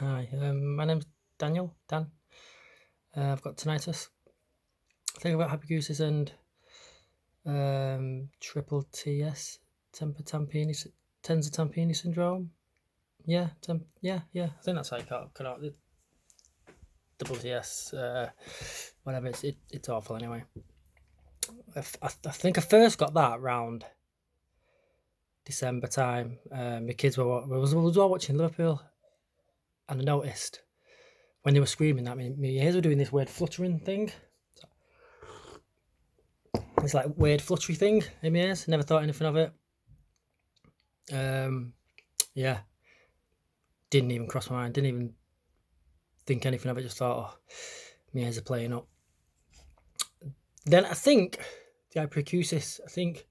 Hi, my name's Daniel, Dan. I've got tinnitus. I think I've got hyperacusis and triple TS, tensor tympani syndrome. Yeah, yeah. I think that's how you call it. Double TS, whatever. It's awful anyway. I think I first got that around December time. My kids was all watching Liverpool, and I noticed when they were screaming that my ears were doing this weird fluttering thing. It's like weird fluttery thing in my ears. Never thought anything of it. Yeah, didn't even cross my mind. Didn't even think anything of it. Just thought, oh, my ears are playing up. Then I think the hyperacusis. I think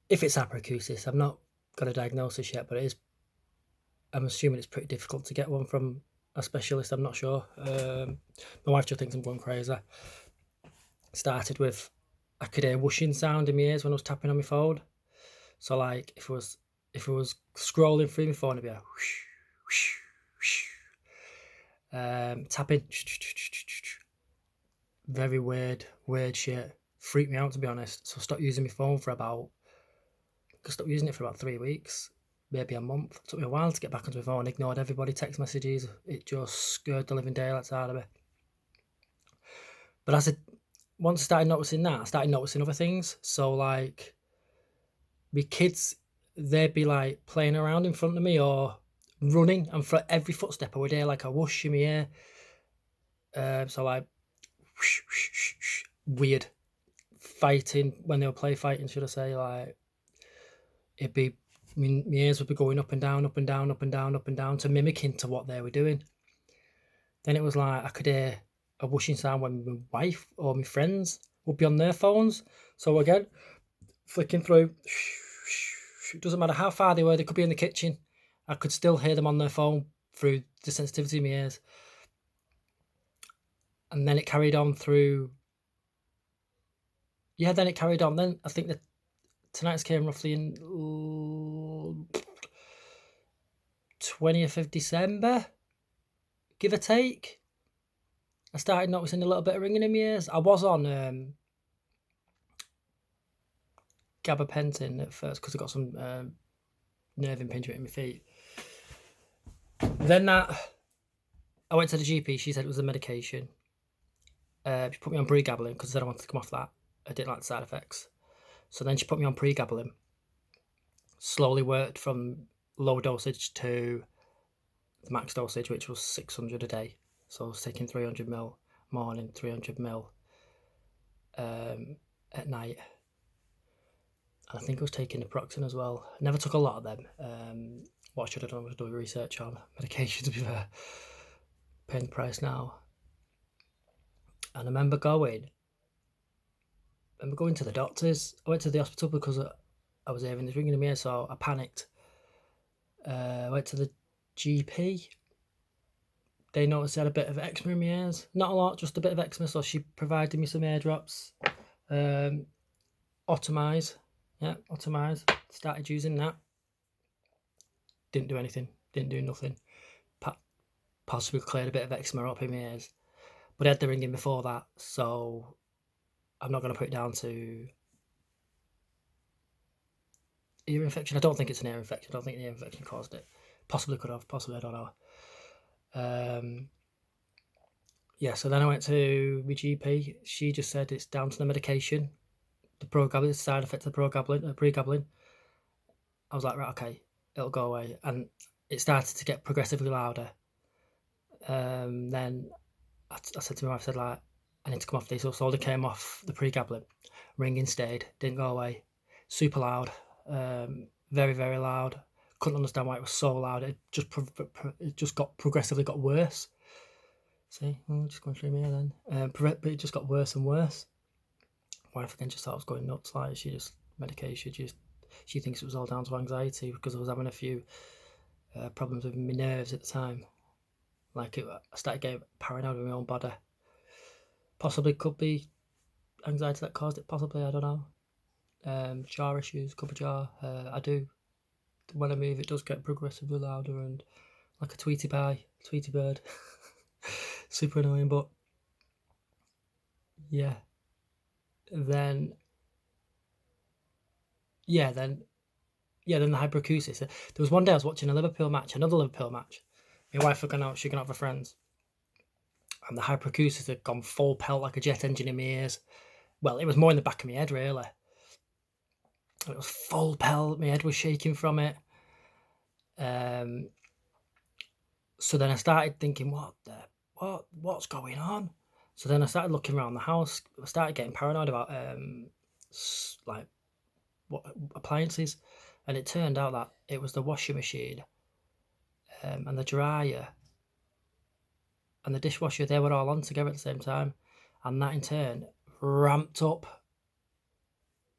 if it's hyperacusis, I've not got a diagnosis yet, but it is. I'm assuming it's pretty difficult to get one from a specialist. I'm not sure. My wife just thinks I'm going crazy. Started with I could hear whooshing sound in my ears when I was tapping on my phone. So like if it was scrolling through my phone, it'd be a whoosh, whoosh, whoosh. Tapping, very weird shit. Freaked me out, to be honest. So I stopped using my phone for about. I stopped using it for about 3 weeks, maybe a month. It took me a while to get back onto my phone. Ignored everybody, text messages. It just scared the living daylights out of me. But once I started noticing that, I started noticing other things. So like, my kids, they'd be like playing around in front of me or running, and for every footstep I would hear like a whoosh in my ear. So like, whoosh, whoosh, whoosh, whoosh. Weird. Fighting, when they were play fighting, should I say, like, it'd be, my ears would be going up and down, up and down, up and down, up and down, to mimicking to what they were doing. Then it was like I could hear a whooshing sound when my wife or my friends would be on their phones. So again, flicking through, it doesn't matter how far they were, they could be in the kitchen. I could still hear them on their phone through the sensitivity of my ears. And then it carried on through. Yeah, then it carried on. Then I think the tinnitus came roughly in 20th of December, give or take. I started noticing a little bit of ringing in my ears. I was on gabapentin at first because I got some nerve impingement in my feet. Then I went to the GP. She said it was the medication. She put me on pregabalin because I wanted to come off that. I didn't like the side effects. So then she put me on pregabalin. Slowly worked from low dosage to the max dosage, which was 600 a day. So I was taking 300 ml morning, 300 ml at night. And I think I was taking naproxen as well. I never took a lot of them. What I should have done was do research on medication, to be fair. Paying the price now. And I remember going to the doctors. I went to the hospital because I was hearing this ringing in my ear, so I panicked. I went to the GP. They noticed I had a bit of eczema in my ears. Not a lot, just a bit of eczema, so she provided me some ear drops. Otomize. Yeah, Otomize. Started using that. Didn't do anything. Didn't do nothing. Possibly cleared a bit of eczema up in my ears. But I had the ringing before that, so I'm not going to put it down to ear infection. I don't think it's an ear infection. I don't think the ear infection caused it. Possibly could have. Possibly, I don't know. Yeah, so then I went to my GP. She just said it's down to the medication, the pregabalin, the side effect of the pregabalin. I was like, right, okay, it'll go away. And it started to get progressively louder. Then I said to my wife, I said, like, I need to come off these. So slowly came off the pregabalin. Ringing stayed, didn't go away. Super loud, very, very loud. Couldn't understand why it was so loud. It just progressively got worse. See, just going through me then. But it just got worse and worse. My wife again just thought I was going nuts. Like, medication. She thinks it was all down to anxiety because I was having a few problems with my nerves at the time. Like, I started getting paranoid with my own body. Possibly could be anxiety that caused it. Possibly, I don't know. Jaw issues, could be jaw. I do. When I move, it does get progressively louder, and like a Tweety bird. Super annoying, but yeah. Then yeah, then then the hyperacusis. There was one day I was watching another Liverpool match. My wife had gone out, she'd gone out with her friends, and the hyperacusis had gone full pelt like a jet engine in my ears. Well, it was more in the back of my head, really. It was full pelt, my head was shaking from it. So then I started thinking, what's going on? So then I started looking around the house. I started getting paranoid about like what appliances, and it turned out that it was the washing machine and the dryer and the dishwasher. They were all on together at the same time, and that in turn ramped up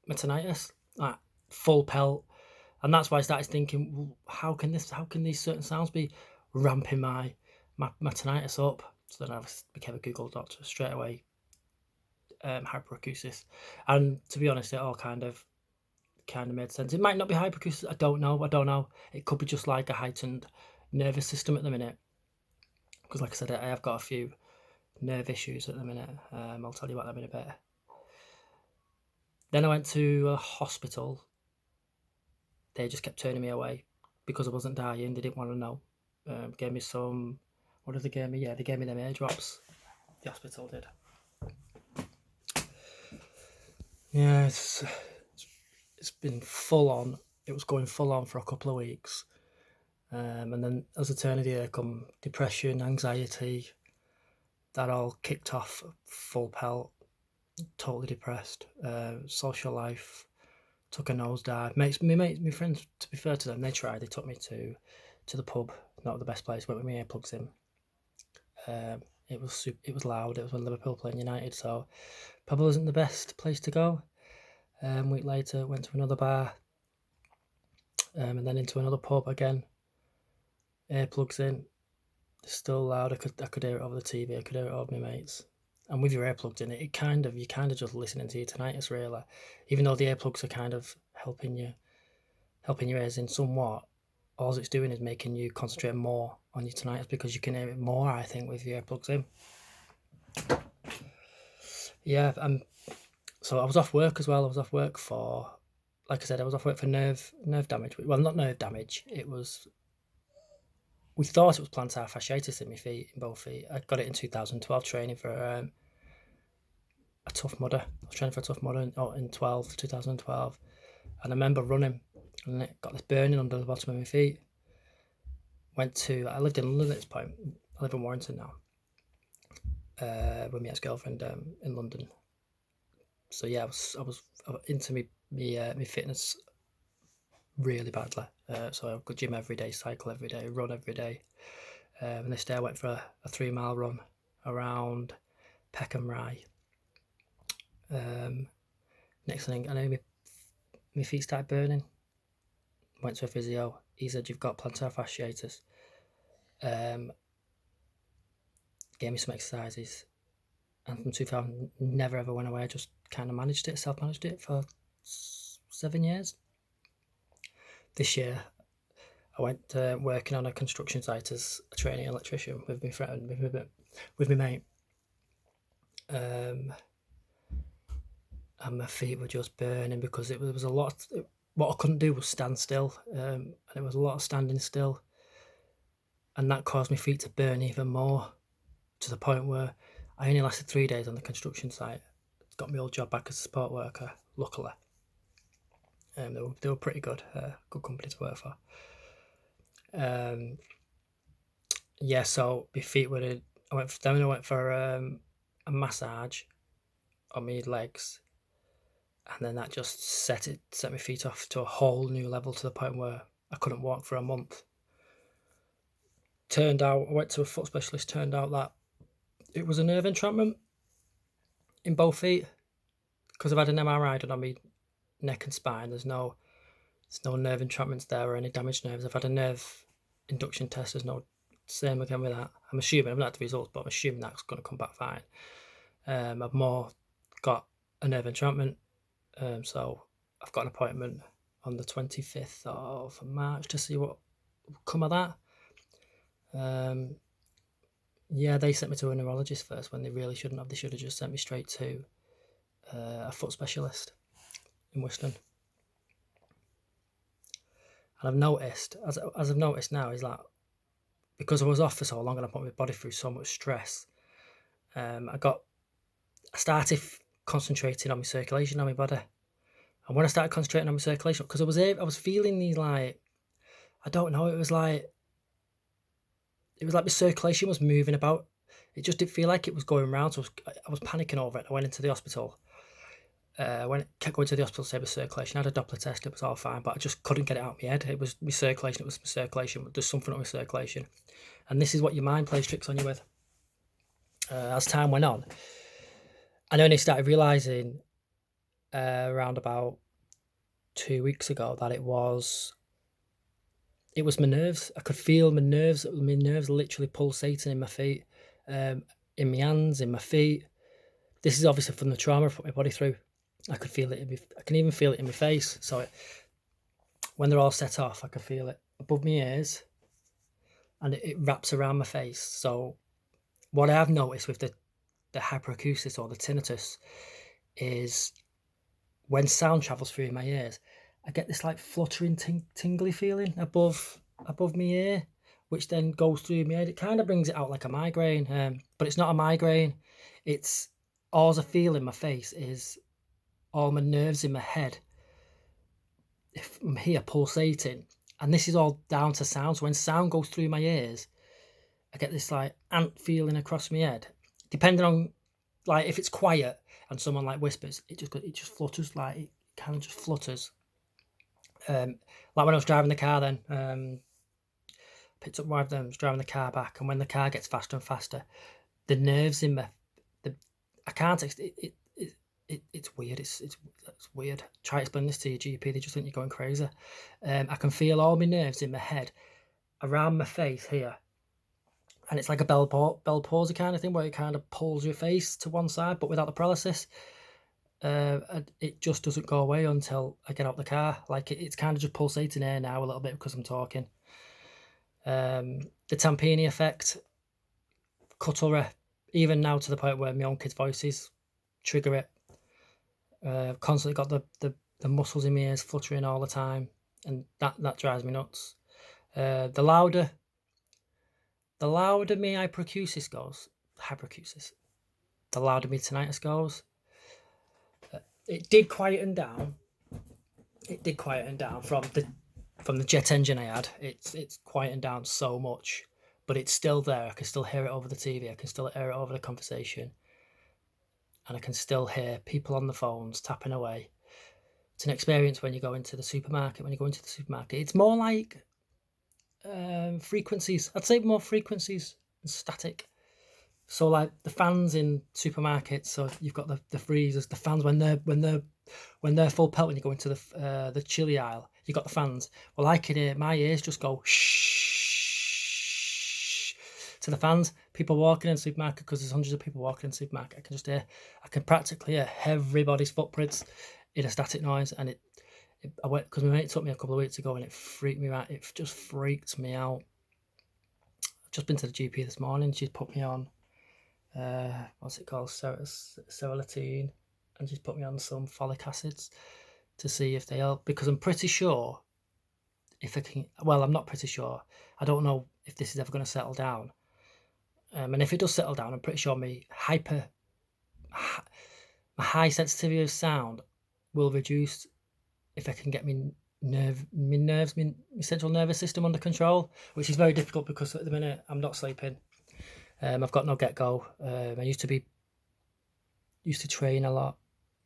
my tinnitus, like full pelt. And that's why I started thinking, well, how can these certain sounds be ramping my tinnitus up? So then I became a Google doctor straight away, hyperacusis. And to be honest, it all kind of made sense. It might not be hyperacusis. I don't know. It could be just like a heightened nervous system at the minute. Because like I said, I have got a few nerve issues at the minute. I'll tell you about them in a bit. Then I went to a hospital. They just kept turning me away because I wasn't dying. They didn't want to know. Gave me some. What did they give me? Yeah, they gave me them ear drops. The hospital did. Yeah, it's been full on. It was going full on for a couple of weeks. And then as a turn of the year come depression, anxiety, that all kicked off full pelt, totally depressed. Social life took a nosedive. My friends, to be fair to them, they took me to the pub, not the best place, went with my earplugs in. It was loud, it was when Liverpool playing United, so probably wasn't the best place to go. A week later, went to another bar, and then into another pub again. Earplugs in, still loud. I could hear it over the TV. I could hear it over my mates. And with your earplugs in, you're kind of just listening to your tinnitus, really. Even though the earplugs are kind of helping your ears in somewhat, all it's doing is making you concentrate more on your tinnitus because you can hear it more, I think, with your earplugs in. Yeah, so I was off work as well. I was off work for, like I said, I was off work for nerve damage. Well, not nerve damage. We thought it was plantar fasciitis in my feet, in both feet. I got it in 2012 training for a Tough Mudder. I was training for a Tough Mudder in 2012. And I remember running and it got this burning under the bottom of my feet. I lived in London at this point. I live in Warrington now. With my ex-girlfriend in London. So yeah, I was into me fitness really badly. So I go gym every day, cycle every day, run every day. And this day I went for a 3-mile run around Peckham Rye. Next thing I know, my feet started burning. Went to a physio. He said, "You've got plantar fasciitis." Gave me some exercises. And from 2000, never ever went away. I just kind of self-managed it for 7 years. This year, I went working on a construction site as a trainee electrician with my friend, with my mate. And my feet were just burning because it was a lot. What I couldn't do was stand still, and it was a lot of standing still. And that caused my feet to burn even more, to the point where I only lasted 3 days on the construction site. Got my old job back as a support worker, luckily. They were pretty good, good company to work for. Yeah, so my feet were in. I went for a massage on my legs, and then that just set my feet off to a whole new level, to the point where I couldn't walk for a month. Turned out, I went to a foot specialist. Turned out that it was a nerve entrapment in both feet, because I've had an MRI done on my neck and spine. There's no nerve entrapments there or any damaged nerves. I've had a nerve induction test. There's no same again with that. I'm assuming, I've not had the results, but I'm assuming that's going to come back fine. I've more got a nerve entrapment, so I've got an appointment on the 25th of March to see what will come of that. Yeah, they sent me to a neurologist first when they really shouldn't have. They should have just sent me straight to a foot specialist in Whiston. And I've noticed, as I've noticed now, is that because I was off for so long and I put my body through so much stress, I started concentrating on my circulation on my body. And when I started concentrating on my circulation, because I was feeling these, like, I don't know, it was like my circulation was moving about. It just didn't feel like it was going round. So I was panicking over it. I went into the hospital. Kept going to the hospital to say my circulation. I had a Doppler test. It was all fine, but I just couldn't get it out of my head. It was my circulation. It was my circulation. There's something on my circulation. And this is what your mind plays tricks on you with. As time went on, I only started realising around about 2 weeks ago that it was my nerves. I could feel my nerves literally pulsating in my feet, in my hands, in my feet. This is obviously from the trauma I put my body through. I could feel it I can even feel it in my face. So when they're all set off, I can feel it above my ears, and it wraps around my face. So what I have noticed with the hyperacusis or the tinnitus is when sound travels through my ears, I get this like fluttering, tingly feeling above my ear, which then goes through my head. It kind of brings it out like a migraine, but it's not a migraine. It's all I feel in my face is all my nerves in my head. If I'm here pulsating, and this is all down to sound. So when sound goes through my ears, I get this like ant feeling across my head. Depending on, like, if it's quiet and someone like whispers, it just flutters, like it kind of just flutters. Like when I was driving the car, then picked up one of them, was driving the car back, and when the car gets faster and faster, the nerves in I can't. It's weird. It's weird. Try to explain this to your GP. They just think you're going crazy. I can feel all my nerves in my head, around my face here, and it's like a bell palsy kind of thing where it kind of pulls your face to one side, but without the paralysis. And it just doesn't go away until I get out the car. Like it's kind of just pulsating here now a little bit because I'm talking. The tympani effect, cutlery, even now to the point where my own kids' voices trigger it. Constantly got the muscles in my ears fluttering all the time, and that drives me nuts. The louder my hyperacusis goes, the louder my tinnitus goes. It did quieten down. From the jet engine I had. It's quietened down so much, but it's still there. I can still hear it over the TV. I can still hear it over the conversation, and I can still hear people on the phones tapping away. It's an experience when you go into the supermarket. It's more like frequencies. I'd say more frequencies and static. So like the fans in supermarkets. So you've got the freezers, the fans when they're full pelt. When you go into the chili aisle, you got the fans. Well, I can hear my ears just go shh to the fans. People walking in the supermarket, because there's hundreds of people walking in the supermarket. I can practically hear everybody's footprints in a static noise, and I went because my mate took me a couple of weeks ago, and it freaked me out. It just freaked me out. I've just been to the GP this morning. She's put me on what's it called, serotonin, and she's put me on some folic acids to see if they help, because I'm pretty sure I'm not pretty sure. I don't know if this is ever going to settle down. And if it does settle down, I'm pretty sure my high sensitivity of sound will reduce if I can get my central nervous system under control, which is very difficult because at the minute I'm not sleeping. I've got no get-go. I used to train a lot.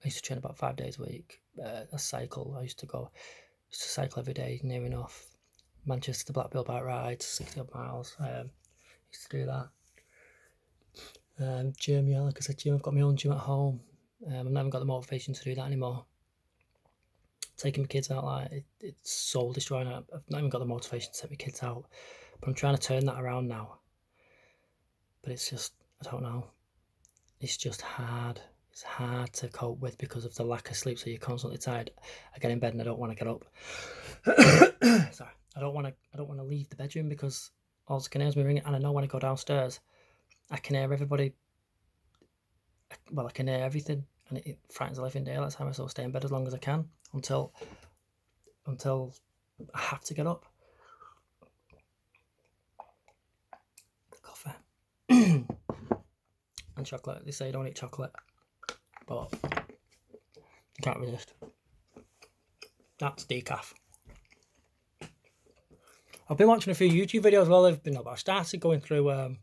I used to train about 5 days a week. I cycle. I used to cycle every day, near enough. Manchester to Blackpool bike rides, 60 odd miles. Used to do that. Gym, yeah, like I said, I've got my own gym at home. I've never got the motivation to do that anymore. Taking my kids out, like it's soul destroying. I've not even got the motivation to take my kids out, but I'm trying to turn that around now. But it's just, I don't know. It's just hard. It's hard to cope with because of the lack of sleep. So you're constantly tired. I get in bed and I don't want to get up. Sorry, I don't want to leave the bedroom because all I can hear is me ringing, and I know when I go downstairs, I can hear everybody. Well, I can hear everything, and it frightens the living daylights out of me. So I stay in bed as long as I can until I have to get up. Coffee and chocolate. They say don't eat chocolate, but you can't resist. That's decaf. I've been watching a few YouTube videos while I've been up. I started going through a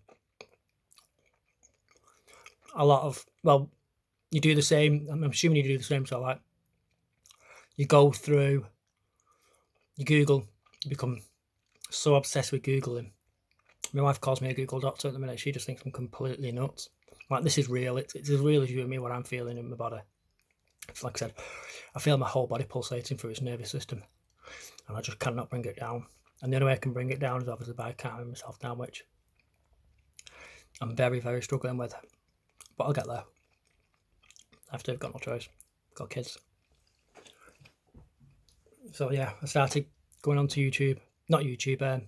lot of, well, you do the same. I'm assuming you do the same. So like, you go through, you Google, you become so obsessed with Googling. My wife calls me a Google doctor at the minute. She just thinks I'm completely nuts. Like, this is real. It's as real as you and me, what I'm feeling in my body. It's like I said, I feel my whole body pulsating through its nervous system, and I just cannot bring it down. And the only way I can bring it down is obviously by calming myself down, which I'm very, very struggling with. But I'll get there. I've got no choice. Got kids. So yeah, I started going onto YouTube. Not YouTube,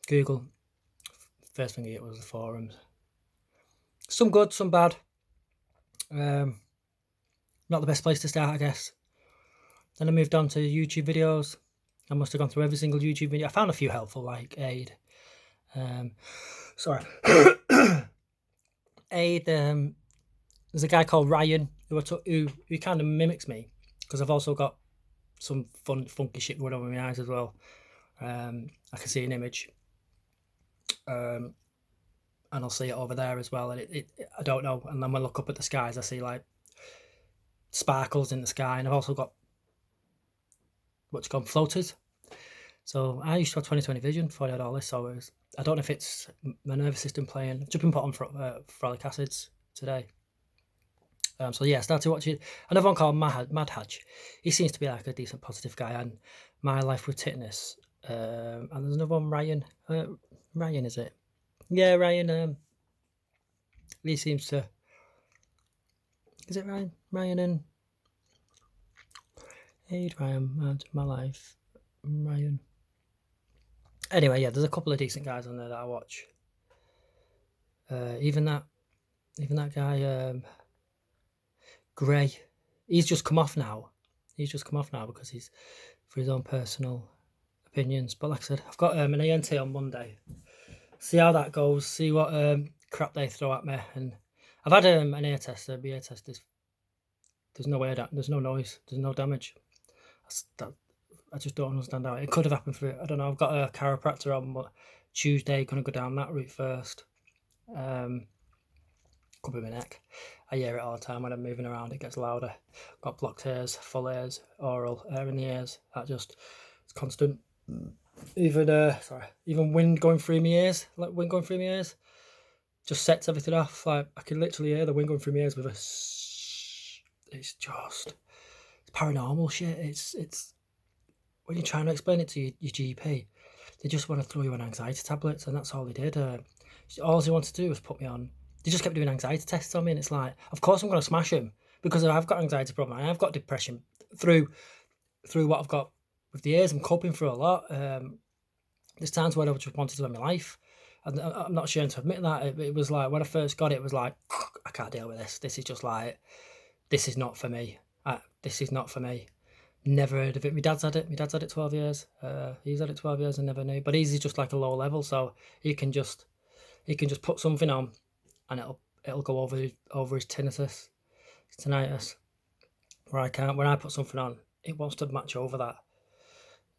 Google. First thing I hit was the forums. Some good, some bad. Not the best place to start, I guess. Then I moved on to YouTube videos. I must have gone through every single YouTube video. I found a few helpful, like Aid. Aid. There's a guy called Ryan who kind of mimics me, because I've also got some funky shit going on with my eyes as well. I can see an image, and I'll see it over there as well. And it I don't know. And then when I look up at the skies, I see like sparkles in the sky, and I've also got what's called floaters. So I used to have 20/20 vision before I had all this. So I don't know if it's my nervous system playing. I've just been put on folic acids today. So yeah, I started watching another one called Mad Hadge. He seems to be like a decent, positive guy. And My Life with Tinnitus. And there's another one, Ryan. Ryan, is it? Yeah, Ryan. He seems to. Is it Ryan? Ryan and Aid Ryan, My Life, Ryan. Anyway, yeah, there's a couple of decent guys on there that I watch. Even that guy, Gray. He's just come off now. Because he's for his own personal opinions. But like I said, I've got an ENT on Monday. See how that goes. See what crap they throw at me. And I've had an ear test. The ear test is there's no air. There's no noise. There's no damage. I just don't understand how it could have happened for it. I don't know. I've got a chiropractor on, but Tuesday going to go down that route first. Could be my neck. I hear it all the time when I'm moving around. It gets louder. Got blocked ears, full ears, oral air in the ears. That just it's constant. Even wind going through my ears. Like wind going through my ears, just sets everything off. Like I can literally hear the wind going through my ears with a. It's paranormal shit. It's when you're trying to explain it to your GP, they just want to throw you on anxiety tablets, and that's all they did. All they wanted to do was put me on. They just kept doing anxiety tests on me, and it's like, of course I'm going to smash them, because I've got anxiety problem. I've got depression through what I've got with the years. I'm coping through a lot. There's times where I just wanted to end my life. And I'm not ashamed to admit that. It was like, when I first got it, it was like, I can't deal with this. This is just like, this is not for me. This is not for me. Never heard of it. My dad's had it 12 years. He's had it 12 years and never knew. But he's just like a low level, so he can just put something on, and it'll go over his tinnitus. Where I can't. When I put something on, it wants to match over that.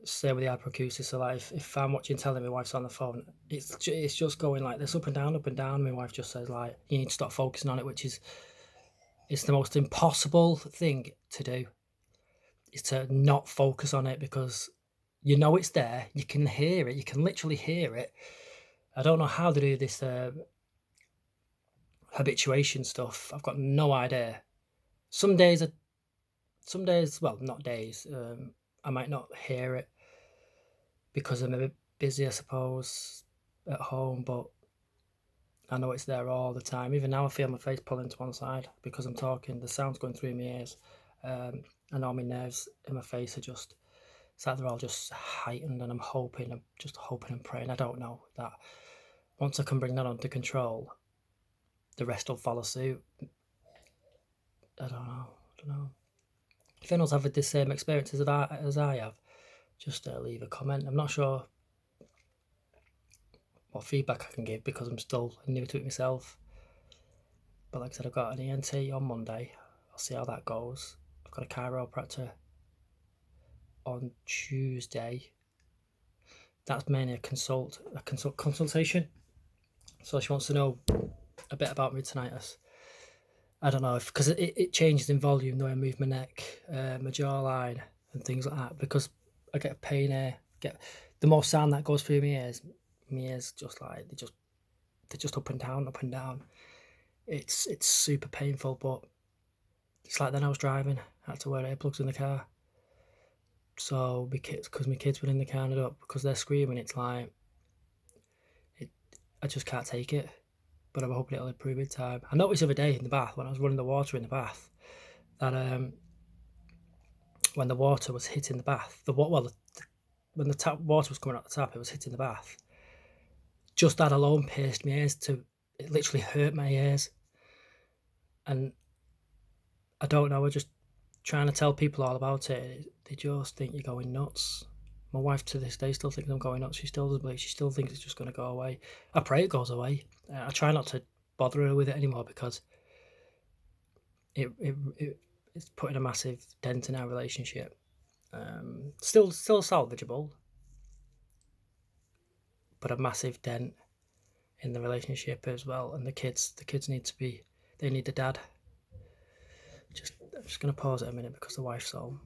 Same with the hyperacusis. So like, if I'm watching telly, my wife's on the phone, it's just going like this, up and down. My wife just says like, you need to stop focusing on it, which is it's the most impossible thing to do. Is to not focus on it, because you know it's there. You can hear it. You can literally hear it. I don't know how to do this habituation stuff. I've got no idea. Some days, well, not days. I might not hear it because I'm a bit busy, I suppose, at home. But I know it's there all the time. Even now, I feel my face pulling to one side because I'm talking. The sound's going through my ears. And all my nerves in my face are just It's like they're all just heightened, and I'm just hoping and praying. I don't know that once I can bring that under control, the rest will follow suit. I don't know. If anyone's had the same experiences as I have, just leave a comment. I'm not sure what feedback I can give because I'm still new to it myself. But like I said, I've got an ENT on Monday. I'll see how that goes. I've got a chiropractor on Tuesday. That's mainly a consultation. So she wants to know a bit about my tinnitus. I don't know if because it changes in volume the way I move my neck, my jawline, and things like that. Because I get a pain here. The more sound that goes through my ears just like they're just up and down, up and down. It's super painful, but it's like then I was driving, I had to wear earplugs in the car. So because my kids were in the car and because they're screaming, it's like I just can't take it. But I'm hoping it'll improve in time. I noticed the other day in the bath when I was running the water in the bath that when the water was hitting the bath, when the tap water was coming out the tap, it was hitting the bath. Just that alone pierced my ears it literally hurt my ears. And I don't know, we're just trying to tell people all about it. They just think you're going nuts. My wife to this day still thinks I'm going nuts. She still doesn't believe. She still thinks it's just going to go away. I pray it goes away. I try not to bother her with it anymore because it's putting a massive dent in our relationship. Still salvageable, but a massive dent in the relationship as well. And the kids they need a dad. I'm just going to pause it a minute because the wife's home.